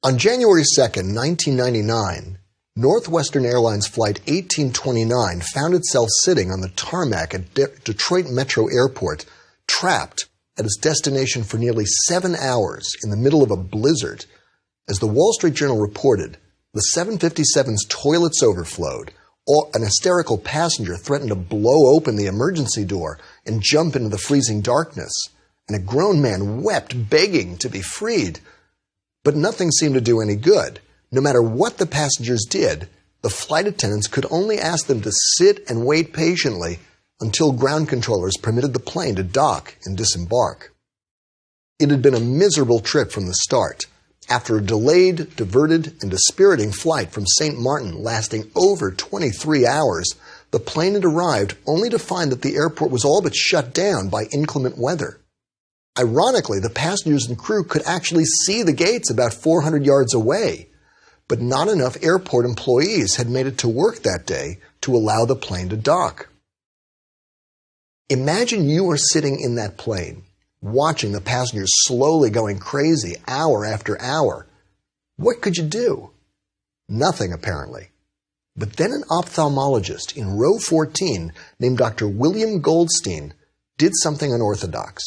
On January 2nd, 1999, Northwestern Airlines Flight 1829 found itself sitting on the tarmac at Detroit Metro Airport, trapped at its destination for nearly 7 hours in the middle of a blizzard. As the Wall Street Journal reported, the 757's toilets overflowed, an hysterical passenger threatened to blow open the emergency door and jump into the freezing darkness, and a grown man wept, begging to be freed. But nothing seemed to do any good. No matter what the passengers did, the flight attendants could only ask them to sit and wait patiently until ground controllers permitted the plane to dock and disembark. It had been a miserable trip from the start. After a delayed, diverted, and dispiriting flight from St. Martin lasting over 23 hours, the plane had arrived only to find that the airport was all but shut down by inclement weather. Ironically, the passengers and crew could actually see the gates about 400 yards away, but not enough airport employees had made it to work that day to allow the plane to dock. Imagine you are sitting in that plane, watching the passengers slowly going crazy hour after hour. What could you do? Nothing, apparently. But then an ophthalmologist in row 14 named Dr. William Goldstein did something unorthodox.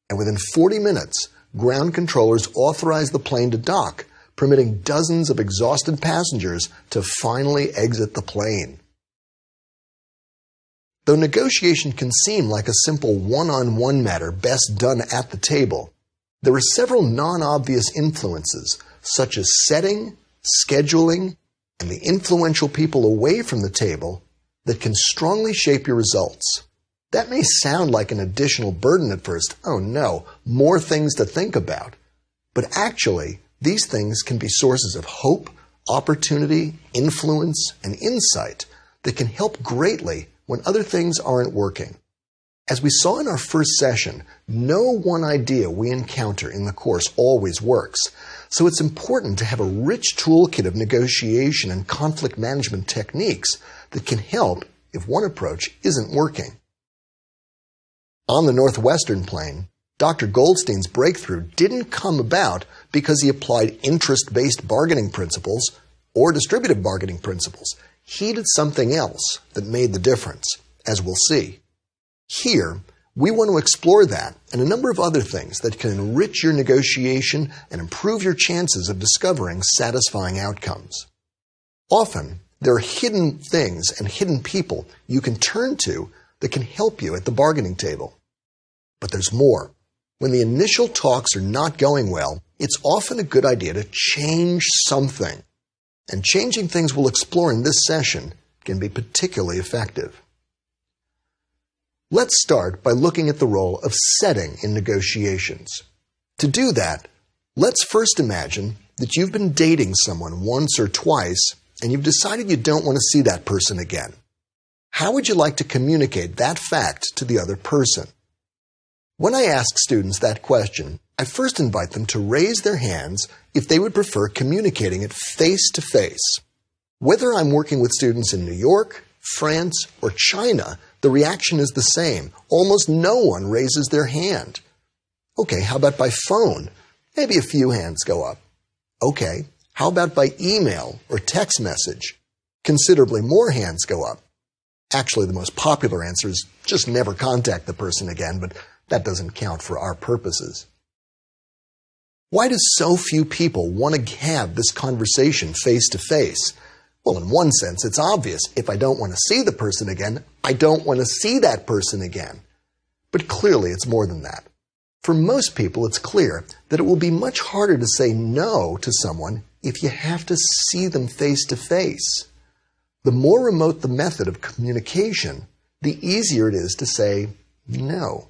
And within 40 minutes, ground controllers authorized the plane to dock, permitting dozens of exhausted passengers to finally exit the plane. Though negotiation can seem like a simple one-on-one matter best done at the table, there are several non-obvious influences, such as setting, scheduling, and the influential people away from the table that can strongly shape your results. That may sound like an additional burden at first. Oh no, more things to think about. But actually, these things can be sources of hope, opportunity, influence, and insight that can help greatly when other things aren't working. As we saw in our first session, no one idea we encounter in the course always works. So it's important to have a rich toolkit of negotiation and conflict management techniques that can help if one approach isn't working. On the Northwestern plane, Dr. Goldstein's breakthrough didn't come about because he applied interest-based bargaining principles or distributive bargaining principles. He did something else that made the difference, as we'll see. Here, we want to explore that and a number of other things that can enrich your negotiation and improve your chances of discovering satisfying outcomes. Often, there are hidden things and hidden people you can turn to that can help you at the bargaining table. But there's more. When the initial talks are not going well, it's often a good idea to change something. And changing things we'll explore in this session can be particularly effective. Let's start by looking at the role of setting in negotiations. To do that, let's first imagine that you've been dating someone once or twice and you've decided you don't want to see that person again. How would you like to communicate that fact to the other person? When I ask students that question, I first invite them to raise their hands if they would prefer communicating it face-to-face. Whether I'm working with students in New York, France, or China, the reaction is the same. Almost no one raises their hand. Okay, how about by phone? Maybe a few hands go up. Okay, how about by email or text message? Considerably more hands go up. Actually, the most popular answer is just never contact the person again, but that doesn't count for our purposes. Why do so few people want to have this conversation face-to-face? Well, in one sense, it's obvious. If I don't want to see the person again, I don't want to see that person again. But clearly, it's more than that. For most people, it's clear that it will be much harder to say no to someone if you have to see them face-to-face. The more remote the method of communication, the easier it is to say no.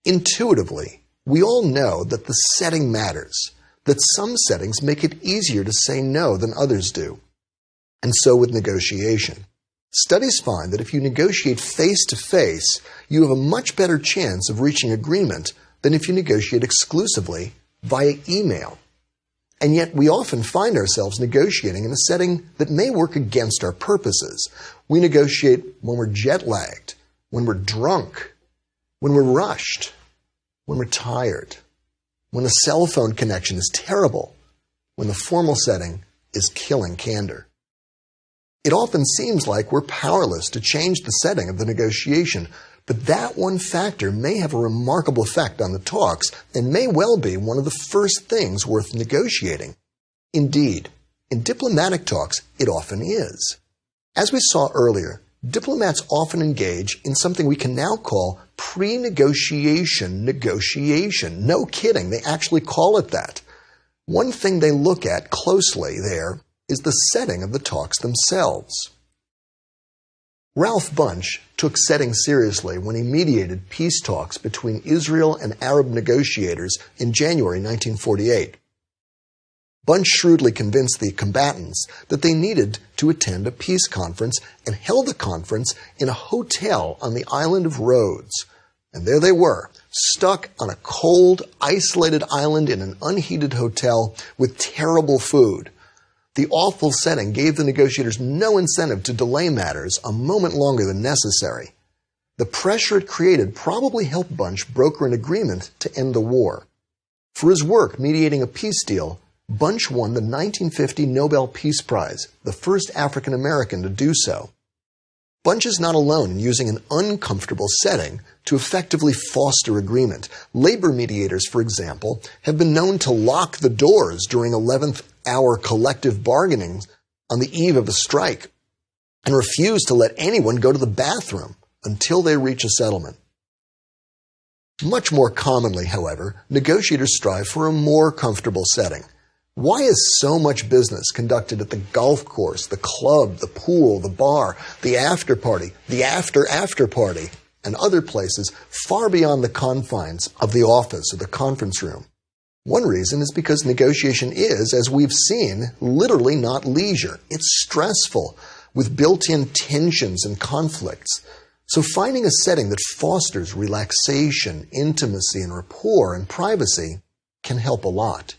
Intuitively, we all know that the setting matters, that some settings make it easier to say no than others do. And so with negotiation. Studies find that if you negotiate face-to-face, you have a much better chance of reaching agreement than if you negotiate exclusively via email. And yet we often find ourselves negotiating in a setting that may work against our purposes. We negotiate when we're jet-lagged, when we're drunk, when we're rushed, when we're tired, when the cell phone connection is terrible, when the formal setting is killing candor. It often seems like we're powerless to change the setting of the negotiation, but that one factor may have a remarkable effect on the talks and may well be one of the first things worth negotiating. Indeed, in diplomatic talks, it often is. As we saw earlier, diplomats often engage in something we can now call pre-negotiation negotiation. No kidding, they actually call it that. One thing they look at closely there is the setting of the talks themselves. Ralph Bunche took setting seriously when he mediated peace talks between Israel and Arab negotiators in January 1948. Bunche shrewdly convinced the combatants that they needed to attend a peace conference and held the conference in a hotel on the island of Rhodes. And there they were, stuck on a cold, isolated island in an unheated hotel with terrible food. The awful setting gave the negotiators no incentive to delay matters a moment longer than necessary. The pressure it created probably helped Bunche broker an agreement to end the war. For his work mediating a peace deal, Bunche won the 1950 Nobel Peace Prize, the first African American to do so. Bunche is not alone in using an uncomfortable setting to effectively foster agreement. Labor mediators, for example, have been known to lock the doors during 11th hour collective bargaining on the eve of a strike and refuse to let anyone go to the bathroom until they reach a settlement. Much more commonly, however, negotiators strive for a more comfortable setting. Why is so much business conducted at the golf course, the club, the pool, the bar, the after party, the after party, and other places far beyond the confines of the office or the conference room? One reason is because negotiation is, as we've seen, literally not leisure. It's stressful, with built-in tensions and conflicts. So finding a setting that fosters relaxation, intimacy, and rapport and privacy can help a lot.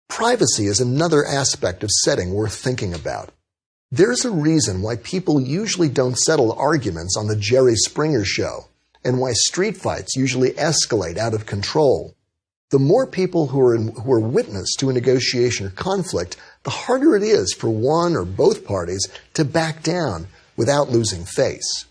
Privacy is another aspect of setting worth thinking about. There's a reason why people usually don't settle arguments on the Jerry Springer show, and why street fights usually escalate out of control. The more people who are witness to a negotiation or conflict, the harder it is for one or both parties to back down without losing face.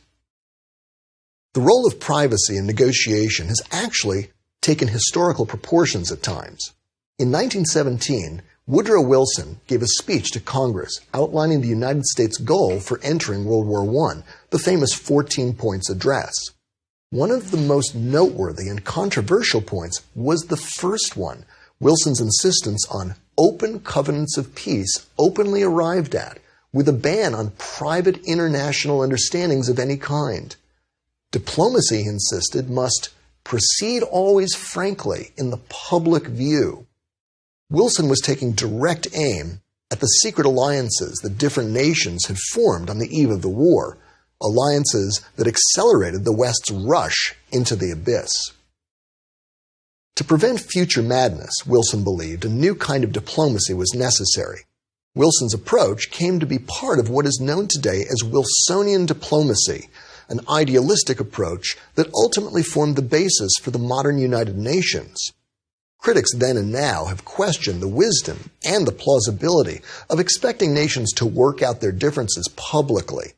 The role of privacy in negotiation has actually taken historical proportions at times. In 1917, Woodrow Wilson gave a speech to Congress outlining the United States' goal for entering World War I, the famous 14 Points address. One of the most noteworthy and controversial points was the first one, Wilson's insistence on open covenants of peace openly arrived at, with a ban on private international understandings of any kind. Diplomacy, he insisted, must proceed always frankly in the public view. Wilson was taking direct aim at the secret alliances that different nations had formed on the eve of the war, alliances that accelerated the West's rush into the abyss. To prevent future madness, Wilson believed a new kind of diplomacy was necessary. Wilson's approach came to be part of what is known today as Wilsonian diplomacy, an idealistic approach that ultimately formed the basis for the modern United Nations. Critics then and now have questioned the wisdom and the plausibility of expecting nations to work out their differences publicly.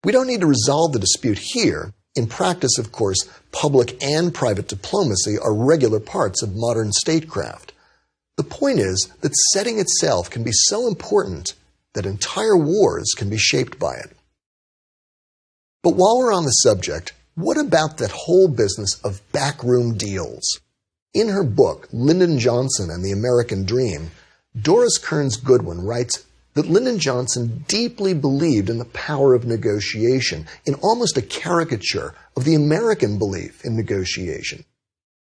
We don't need to resolve the dispute here. In practice, of course, public and private diplomacy are regular parts of modern statecraft. The point is that setting itself can be so important that entire wars can be shaped by it. But while we're on the subject, what about that whole business of backroom deals? In her book, Lyndon Johnson and the American Dream, Doris Kearns Goodwin writes that Lyndon Johnson deeply believed in the power of negotiation, in almost a caricature of the American belief in negotiation.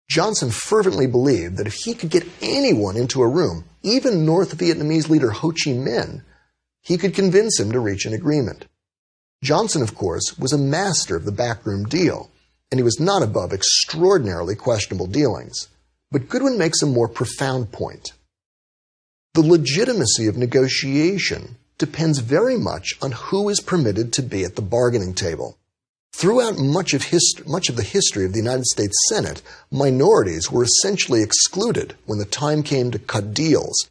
Johnson fervently believed that if he could get anyone into a room, even North Vietnamese leader Ho Chi Minh, he could convince him to reach an agreement. Johnson, of course, was a master of the backroom deal, and he was not above extraordinarily questionable dealings. But Goodwin makes a more profound point. The legitimacy of negotiation depends very much on who is permitted to be at the bargaining table. Throughout much of the history of the United States Senate, minorities were essentially excluded when the time came to cut deals,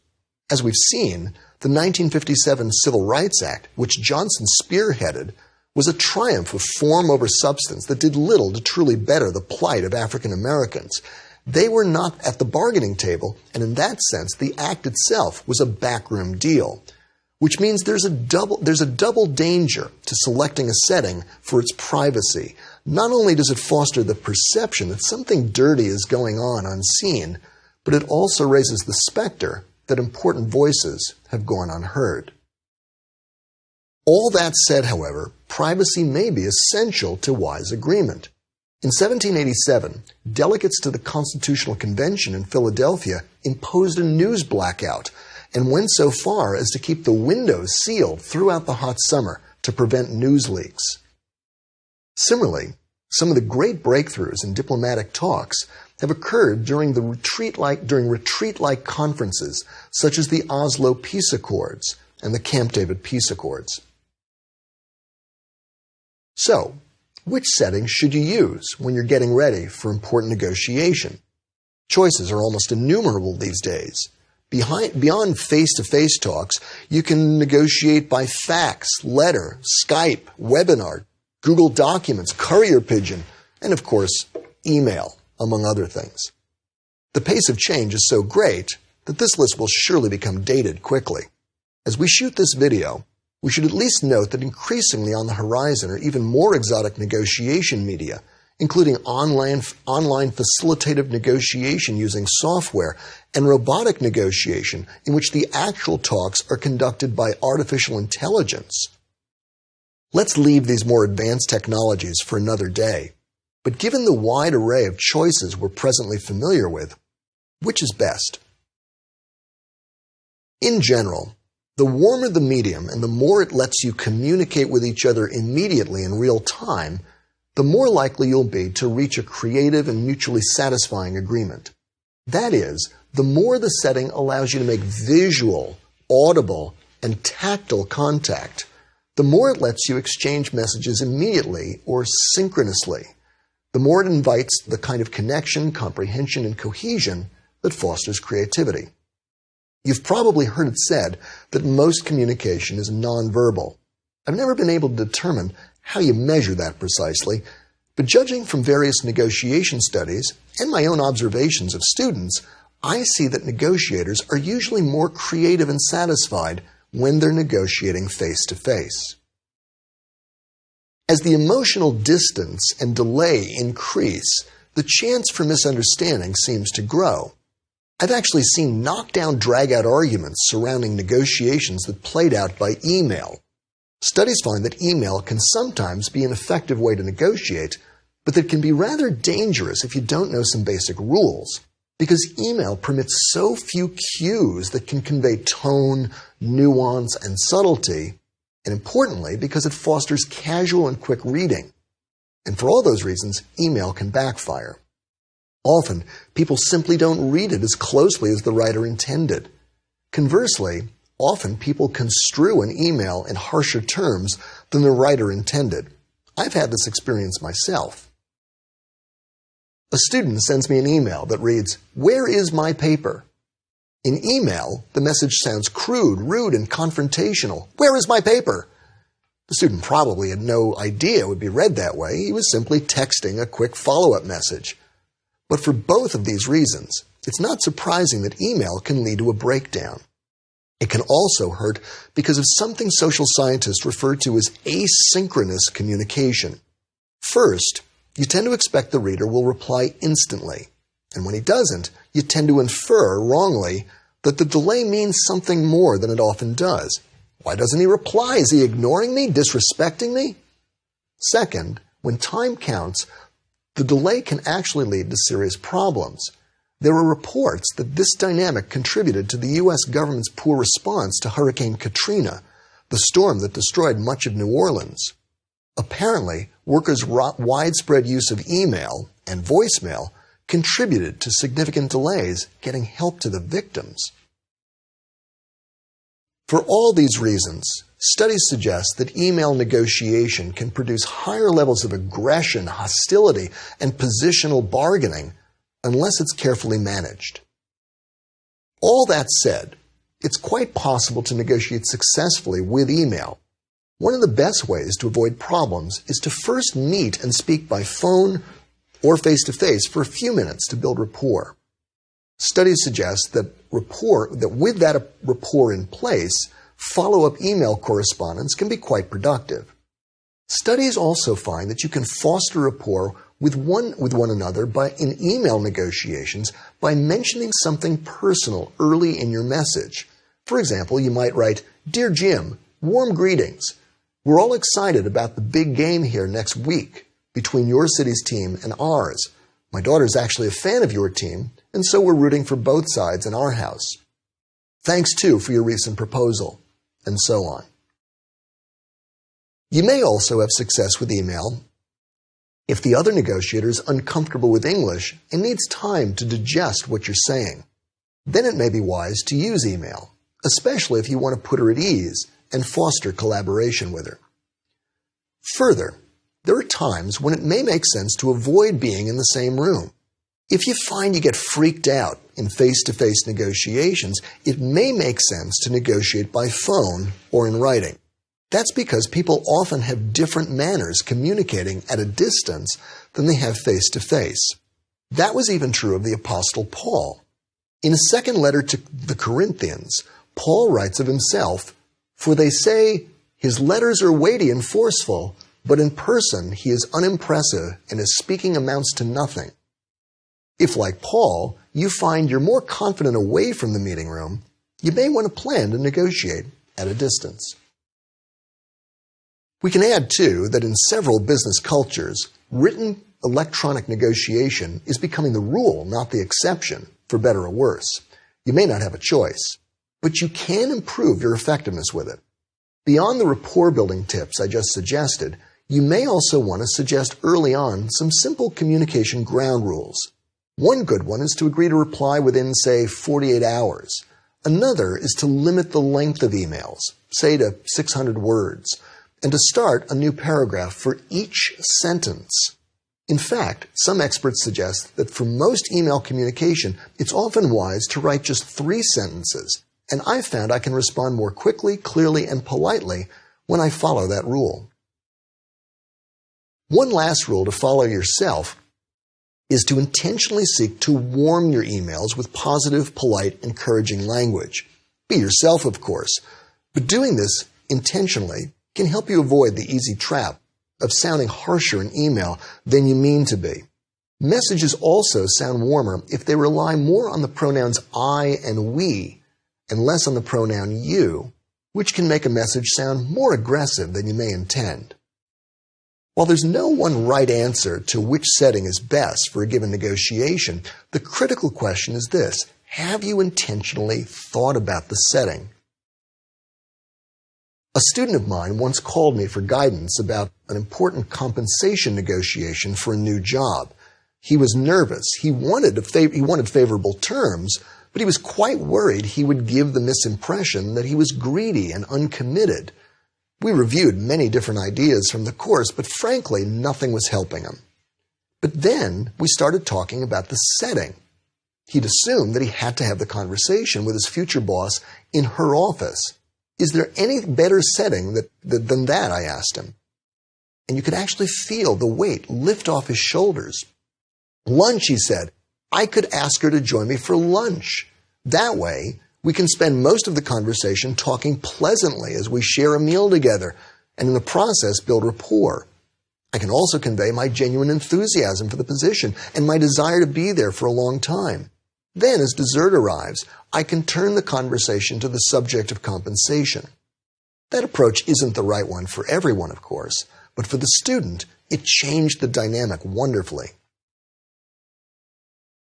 As we've seen, the 1957 Civil Rights Act, which Johnson spearheaded, was a triumph of form over substance that did little to truly better the plight of African Americans. They were not at the bargaining table, and in that sense, the act itself was a backroom deal, which means there's a double danger to selecting a setting for its privacy. Not only does it foster the perception that something dirty is going on unseen, but it also raises the specter that important voices have gone unheard. All that said, however, privacy may be essential to wise agreement. In 1787, delegates to the Constitutional Convention in Philadelphia imposed a news blackout and went so far as to keep the windows sealed throughout the hot summer to prevent news leaks. Similarly, some of the great breakthroughs in diplomatic talks have occurred during retreat-like conferences such as the Oslo Peace Accords and the Camp David Peace Accords. So, which settings should you use when you're getting ready for important negotiation? Choices are almost innumerable these days. Beyond face-to-face talks, you can negotiate by fax, letter, Skype, webinar, Google Documents, Courier Pigeon, and of course, email, among other things. The pace of change is so great that this list will surely become dated quickly. As we shoot this video, we should at least note that increasingly on the horizon are even more exotic negotiation media, including online facilitative negotiation using software and robotic negotiation in which the actual talks are conducted by artificial intelligence. Let's leave these more advanced technologies for another day. But given the wide array of choices we're presently familiar with, which is best? In general, the warmer the medium and the more it lets you communicate with each other immediately in real time, the more likely you'll be to reach a creative and mutually satisfying agreement. That is, the more the setting allows you to make visual, audible, and tactile contact, the more it lets you exchange messages immediately or synchronously, the more it invites the kind of connection, comprehension, and cohesion that fosters creativity. You've probably heard it said that most communication is nonverbal. I've never been able to determine how you measure that precisely, but judging from various negotiation studies and my own observations of students, I see that negotiators are usually more creative and satisfied when they're negotiating face-to-face. As the emotional distance and delay increase, the chance for misunderstanding seems to grow. I've actually seen knockdown, drag-out arguments surrounding negotiations that played out by email. Studies find that email can sometimes be an effective way to negotiate, but that can be rather dangerous if you don't know some basic rules, because email permits so few cues that can convey tone, nuance, and subtlety, and importantly, because it fosters casual and quick reading. And for all those reasons, email can backfire. Often, people simply don't read it as closely as the writer intended. Conversely, often people construe an email in harsher terms than the writer intended. I've had this experience myself. A student sends me an email that reads, "Where is my paper?" In email, the message sounds crude, rude, and confrontational. "Where is my paper?" The student probably had no idea it would be read that way. He was simply texting a quick follow-up message. But for both of these reasons, it's not surprising that email can lead to a breakdown. It can also hurt because of something social scientists refer to as asynchronous communication. First, you tend to expect the reader will reply instantly, and when he doesn't, you tend to infer, wrongly, that the delay means something more than it often does. Why doesn't he reply? Is he ignoring me? Disrespecting me? Second, when time counts, the delay can actually lead to serious problems. There are reports that this dynamic contributed to the U.S. government's poor response to Hurricane Katrina, the storm that destroyed much of New Orleans. Apparently, workers' widespread use of email and voicemail contributed to significant delays getting help to the victims. For all these reasons, studies suggest that email negotiation can produce higher levels of aggression, hostility, and positional bargaining unless it's carefully managed. All that said, it's quite possible to negotiate successfully with email. One of the best ways to avoid problems is to first meet and speak by phone or face-to-face for a few minutes to build rapport. Studies suggest that with that rapport in place, follow-up email correspondence can be quite productive. Studies also find that you can foster rapport with one another in email negotiations by mentioning something personal early in your message. For example, you might write, "Dear Jim, warm greetings. We're all excited about the big game here next week between your city's team and ours. My daughter's actually a fan of your team, and so we're rooting for both sides in our house. Thanks, too, for your recent proposal," and so on. You may also have success with email if the other negotiator is uncomfortable with English and needs time to digest what you're saying. Then it may be wise to use email, especially if you want to put her at ease and foster collaboration with her. Further, there are times when it may make sense to avoid being in the same room. If you find you get freaked out in face-to-face negotiations, it may make sense to negotiate by phone or in writing. That's because people often have different manners communicating at a distance than they have face-to-face. That was even true of the Apostle Paul. In his second letter to the Corinthians, Paul writes of himself, "For they say his letters are weighty and forceful, but in person he is unimpressive and his speaking amounts to nothing." If, like Paul, you find you're more confident away from the meeting room, you may want to plan to negotiate at a distance. We can add, too, that in several business cultures, written electronic negotiation is becoming the rule, not the exception, for better or worse. You may not have a choice, but you can improve your effectiveness with it. Beyond the rapport-building tips I just suggested, you may also want to suggest early on some simple communication ground rules. One good one is to agree to reply within, say, 48 hours. Another is to limit the length of emails, say to 600 words, and to start a new paragraph for each sentence. In fact, some experts suggest that for most email communication, it's often wise to write just 3 sentences, and I've found I can respond more quickly, clearly, and politely when I follow that rule. One last rule to follow yourself is to intentionally seek to warm your emails with positive, polite, encouraging language. Be yourself, of course, but doing this intentionally can help you avoid the easy trap of sounding harsher in email than you mean to be. Messages also sound warmer if they rely more on the pronouns I and we and less on the pronoun you, which can make a message sound more aggressive than you may intend. While there's no one right answer to which setting is best for a given negotiation, the critical question is this: have you intentionally thought about the setting? A student of mine once called me for guidance about an important compensation negotiation for a new job. He was nervous. He wanted favorable terms, but he was quite worried he would give the misimpression that he was greedy and uncommitted. We reviewed many different ideas from the course, but frankly, nothing was helping him. But then we started talking about the setting. He'd assumed that he had to have the conversation with his future boss in her office. Is there any better setting than that, I asked him. And you could actually feel the weight lift off his shoulders. Lunch, he said. I could ask her to join me for lunch. That way, we can spend most of the conversation talking pleasantly as we share a meal together, and in the process build rapport. I can also convey my genuine enthusiasm for the position and my desire to be there for a long time. Then, as dessert arrives, I can turn the conversation to the subject of compensation. That approach isn't the right one for everyone, of course, but for the student, it changed the dynamic wonderfully.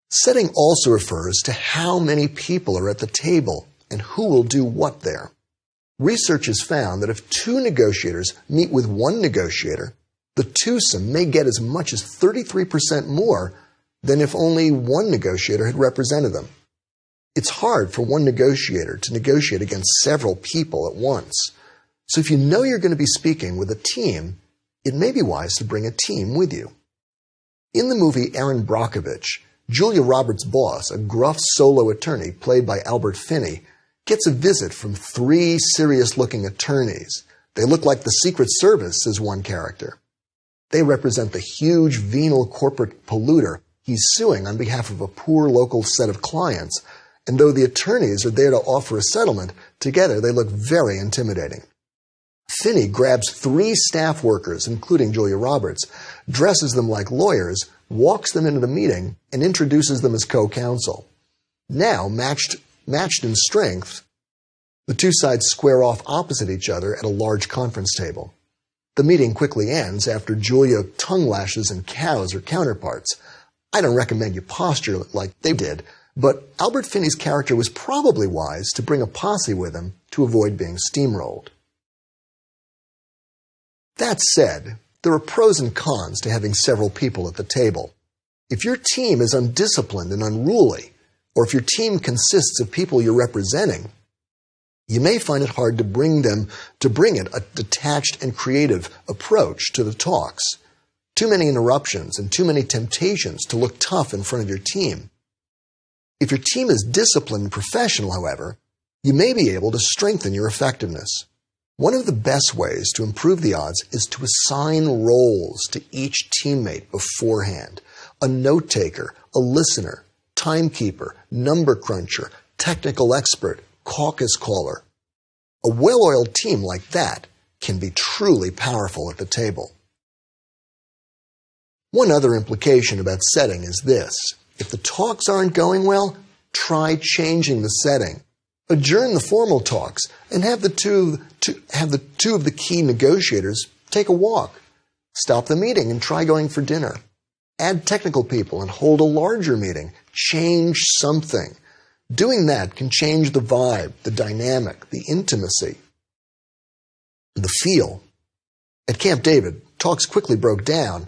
Setting also refers to how many people are at the table and who will do what there. Research has found that if 2 negotiators meet with 1 negotiator, the twosome may get as much as 33% more than if only 1 negotiator had represented them. It's hard for 1 negotiator to negotiate against several people at once. So if you know you're going to be speaking with a team, it may be wise to bring a team with you. In the movie Erin Brockovich, Julia Roberts' boss, a gruff solo attorney played by Albert Finney, gets a visit from 3 serious-looking attorneys. They look like the Secret Service, says one character. They represent the huge venal corporate polluter he's suing on behalf of a poor local set of clients, and though the attorneys are there to offer a settlement, together they look very intimidating. Finney grabs 3 staff workers, including Julia Roberts, dresses them like lawyers, walks them into the meeting, and introduces them as co-counsel. Now, matched in strength, the 2 sides square off opposite each other at a large conference table. The meeting quickly ends after Julia tongue lashes and cows her counterparts. I don't recommend you posture like they did, but Albert Finney's character was probably wise to bring a posse with him to avoid being steamrolled. That said, there are pros and cons to having several people at the table. If your team is undisciplined and unruly, or if your team consists of people you're representing, you may find it hard to bring a detached and creative approach to the talks. Too many interruptions and too many temptations to look tough in front of your team. If your team is disciplined and professional, however, you may be able to strengthen your effectiveness. One of the best ways to improve the odds is to assign roles to each teammate beforehand. A note-taker, a listener, timekeeper, number cruncher, technical expert, caucus caller. A well-oiled team like that can be truly powerful at the table. One other implication about setting is this. If the talks aren't going well, try changing the setting. Adjourn the formal talks and have the two of the key negotiators take a walk. Stop the meeting and try going for dinner. Add technical people and hold a larger meeting. Change something. Doing that can change the vibe, the dynamic, the intimacy, the feel. At Camp David, talks quickly broke down.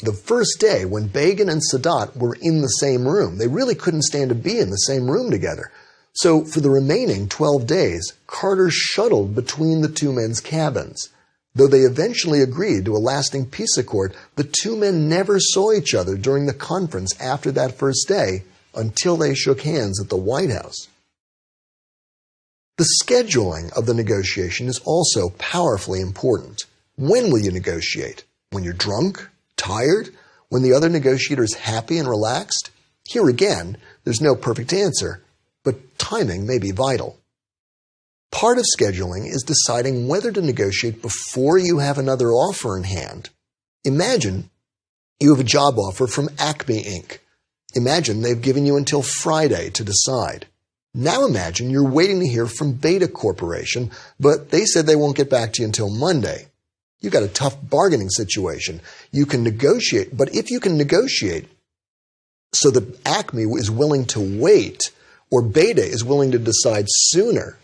The first day when Begin and Sadat were in the same room, they really couldn't stand to be in the same room together. So for the remaining 12 days, Carter shuttled between the 2 men's cabins. Though they eventually agreed to a lasting peace accord, the 2 men never saw each other during the conference after that first day until they shook hands at the White House. The scheduling of the negotiation is also powerfully important. When will you negotiate? When you're drunk? Tired? When the other negotiator is happy and relaxed? Here again, there's no perfect answer, but timing may be vital. Part of scheduling is deciding whether to negotiate before you have another offer in hand. Imagine you have a job offer from Acme Inc. Imagine they've given you until Friday to decide. Now imagine you're waiting to hear from Beta Corporation, but they said they won't get back to you until Monday. You've got a tough bargaining situation. You can negotiate, but if you can negotiate so that Acme is willing to wait or Beta is willing to decide sooner,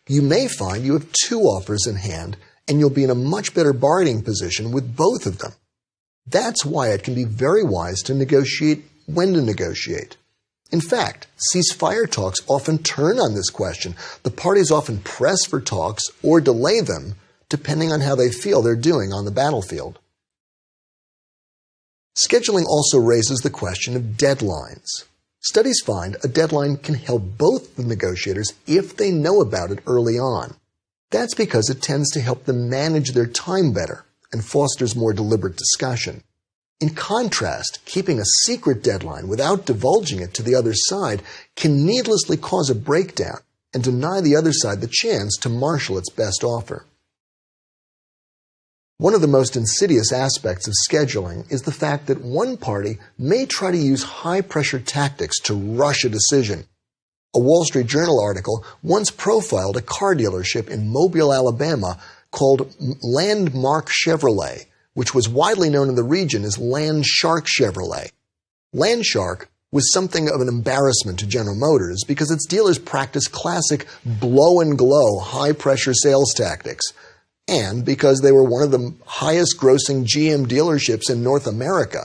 you may find you have 2 offers in hand and you'll be in a much better bargaining position with both of them. That's why it can be very wise to negotiate when to negotiate. In fact, ceasefire talks often turn on this question. The parties often press for talks or delay them depending on how they feel they're doing on the battlefield. Scheduling also raises the question of deadlines. Studies find a deadline can help both the negotiators if they know about it early on. That's because it tends to help them manage their time better and fosters more deliberate discussion. In contrast, keeping a secret deadline without divulging it to the other side can needlessly cause a breakdown and deny the other side the chance to marshal its best offer. One of the most insidious aspects of scheduling is the fact that one party may try to use high-pressure tactics to rush a decision. A Wall Street Journal article once profiled a car dealership in Mobile, Alabama called Landmark Chevrolet, which was widely known in the region as Landshark Chevrolet. Landshark was something of an embarrassment to General Motors because its dealers practiced classic blow-and-glow high-pressure sales tactics, and because they were one of the highest-grossing GM dealerships in North America.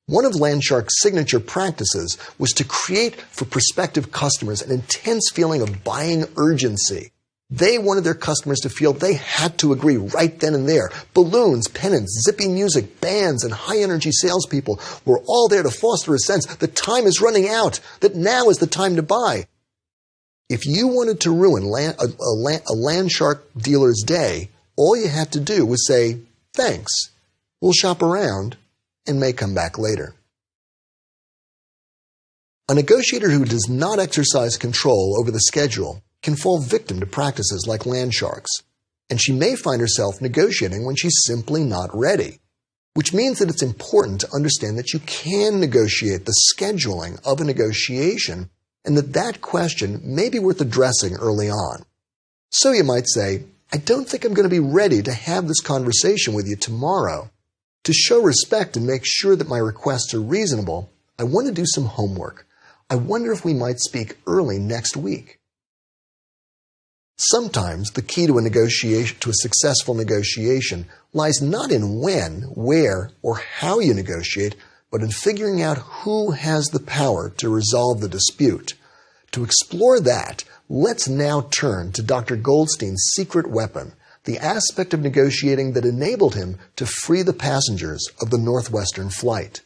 One of Landshark's signature practices was to create for prospective customers an intense feeling of buying urgency. They wanted their customers to feel they had to agree right then and there. Balloons, pennants, zippy music, bands, and high-energy salespeople were all there to foster a sense that time is running out, that now is the time to buy. If you wanted to ruin a land shark dealer's day, all you had to do was say, "Thanks, we'll shop around and may come back later." A negotiator who does not exercise control over the schedule can fall victim to practices like land sharks, and she may find herself negotiating when she's simply not ready, which means that it's important to understand that you can negotiate the scheduling of a negotiation and that question may be worth addressing early on. So you might say, "I don't think I'm going to be ready to have this conversation with you tomorrow. To show respect and make sure that my requests are reasonable, I want to do some homework. I wonder if we might speak early next week." Sometimes the key to a successful negotiation lies not in when, where, or how you negotiate, but in figuring out who has the power to resolve the dispute. To explore that, let's now turn to Dr. Goldstein's secret weapon, the aspect of negotiating that enabled him to free the passengers of the Northwestern flight.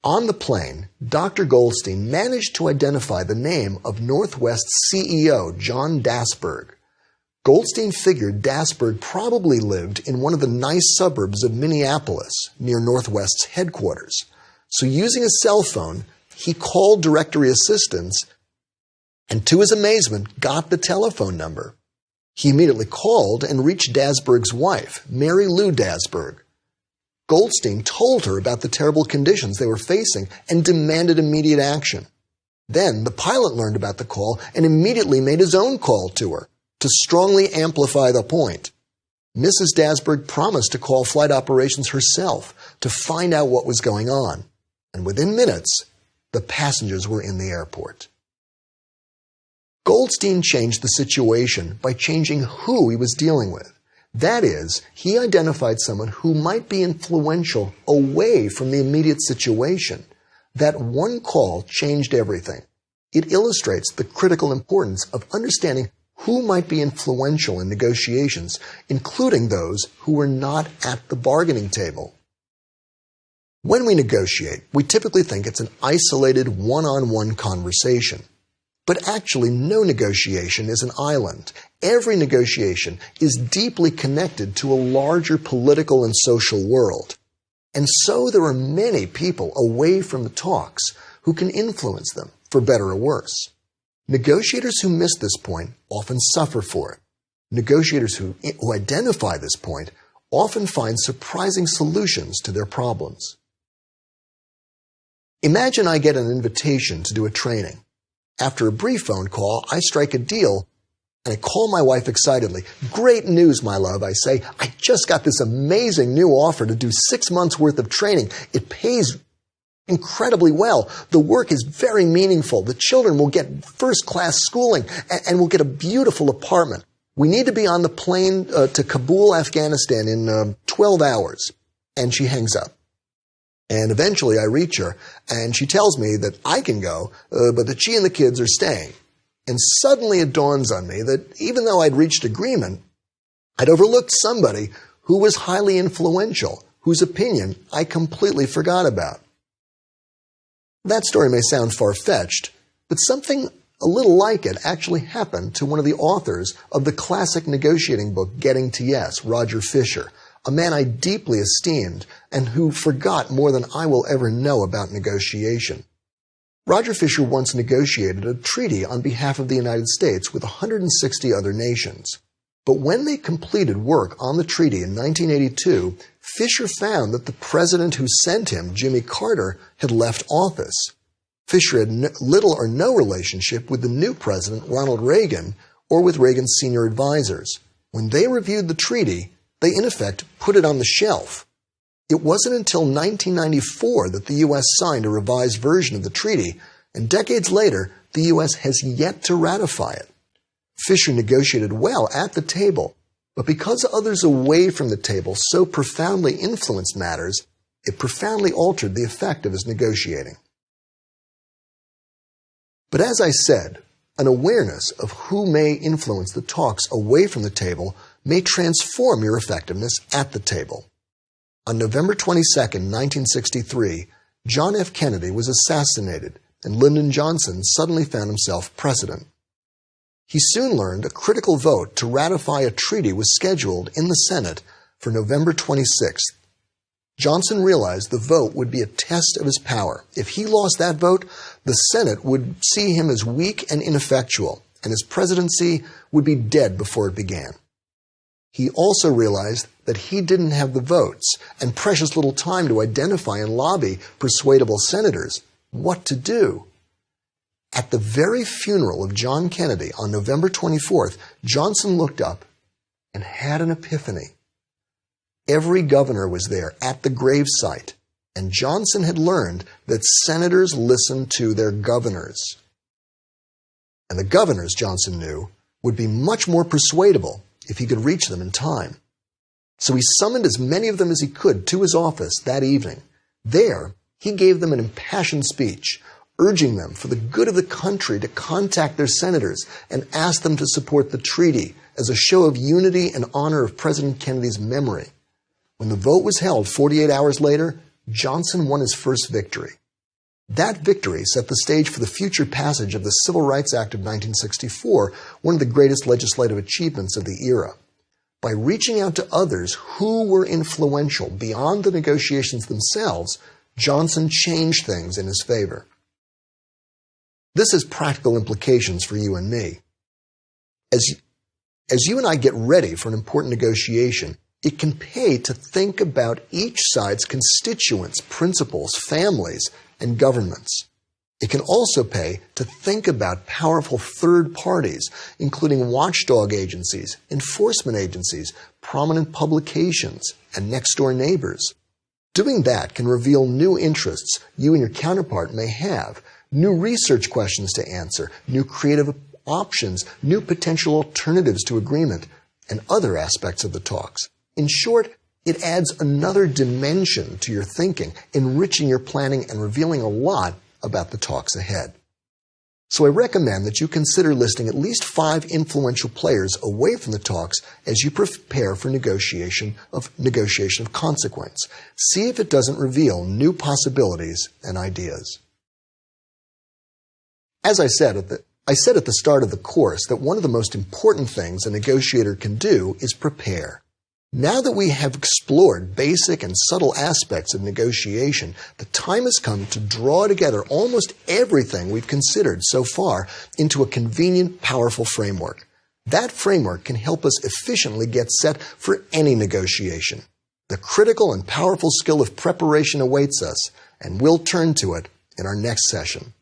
On the plane, Dr. Goldstein managed to identify the name of Northwest's CEO, John Dasberg. Goldstein figured Dasberg probably lived in one of the nice suburbs of Minneapolis, near Northwest's headquarters. So using a cell phone, he called directory assistance and, to his amazement, got the telephone number. He immediately called and reached Dasberg's wife, Mary Lou Dasberg. Goldstein told her about the terrible conditions they were facing and demanded immediate action. Then the pilot learned about the call and immediately made his own call to her to strongly amplify the point. Mrs. Dasberg promised to call flight operations herself to find out what was going on, and within minutes, the passengers were in the airport. Goldstein changed the situation by changing who he was dealing with. That is, he identified someone who might be influential away from the immediate situation. That one call changed everything. It illustrates the critical importance of understanding who might be influential in negotiations, including those who were not at the bargaining table. When we negotiate, we typically think it's an isolated one-on-one conversation. But actually, no negotiation is an island. Every negotiation is deeply connected to a larger political and social world. And so there are many people away from the talks who can influence them, for better or worse. Negotiators who miss this point often suffer for it. Negotiators who identify this point often find surprising solutions to their problems. Imagine I get an invitation to do a training. After a brief phone call, I strike a deal, and I call my wife excitedly. "Great news, my love," I say. "I just got this amazing new offer to do 6 months' worth of training. It pays incredibly well. The work is very meaningful. The children will get first-class schooling, and will get a beautiful apartment. We need to be on the plane to Kabul, Afghanistan in 12 hours." And she hangs up. And eventually I reach her, and she tells me that I can go, but that she and the kids are staying. And suddenly it dawns on me that even though I'd reached agreement, I'd overlooked somebody who was highly influential, whose opinion I completely forgot about. That story may sound far-fetched, but something a little like it actually happened to one of the authors of the classic negotiating book, Getting to Yes, Roger Fisher, a man I deeply esteemed and who forgot more than I will ever know about negotiation. Roger Fisher once negotiated a treaty on behalf of the United States with 160 other nations. But when they completed work on the treaty in 1982, Fisher found that the president who sent him, Jimmy Carter, had left office. Fisher had little or no relationship with the new president, Ronald Reagan, or with Reagan's senior advisors. When they reviewed the treaty, they in effect put it on the shelf. It wasn't until 1994 that the U.S. signed a revised version of the treaty, and decades later, the U.S. has yet to ratify it. Fisher negotiated well at the table, but because others away from the table so profoundly influenced matters, it profoundly altered the effect of his negotiating. But as I said, an awareness of who may influence the talks away from the table may transform your effectiveness at the table. On November 22, 1963, John F. Kennedy was assassinated, and Lyndon Johnson suddenly found himself president. He soon learned a critical vote to ratify a treaty was scheduled in the Senate for November 26th. Johnson realized the vote would be a test of his power. If he lost that vote, the Senate would see him as weak and ineffectual, and his presidency would be dead before it began. He also realized that he didn't have the votes and precious little time to identify and lobby persuadable senators. What to do? At the very funeral of John Kennedy on November 24th, Johnson looked up and had an epiphany. Every governor was there at the gravesite, and Johnson had learned that senators listened to their governors. And the governors, Johnson knew, would be much more persuadable if he could reach them in time. So he summoned as many of them as he could to his office that evening. There, he gave them an impassioned speech, urging them for the good of the country to contact their senators and ask them to support the treaty as a show of unity and honor of President Kennedy's memory. When the vote was held 48 hours later, Johnson won his first victory. That victory set the stage for the future passage of the Civil Rights Act of 1964, one of the greatest legislative achievements of the era. By reaching out to others who were influential beyond the negotiations themselves, Johnson changed things in his favor. This has practical implications for you and me. As you and I get ready for an important negotiation, it can pay to think about each side's constituents, principles, families, and governments. It can also pay to think about powerful third parties, including watchdog agencies, enforcement agencies, prominent publications, and next-door neighbors. Doing that can reveal new interests you and your counterpart may have, new research questions to answer, new creative options, new potential alternatives to agreement, and other aspects of the talks. In short, it adds another dimension to your thinking, enriching your planning and revealing a lot about the talks ahead. So I recommend that you consider listing at least 5 influential players away from the talks as you prepare for negotiation of consequence. See if it doesn't reveal new possibilities and ideas. As I said at the start of the course that one of the most important things a negotiator can do is prepare. Now that we have explored basic and subtle aspects of negotiation, the time has come to draw together almost everything we've considered so far into a convenient, powerful framework. That framework can help us efficiently get set for any negotiation. The critical and powerful skill of preparation awaits us, and we'll turn to it in our next session.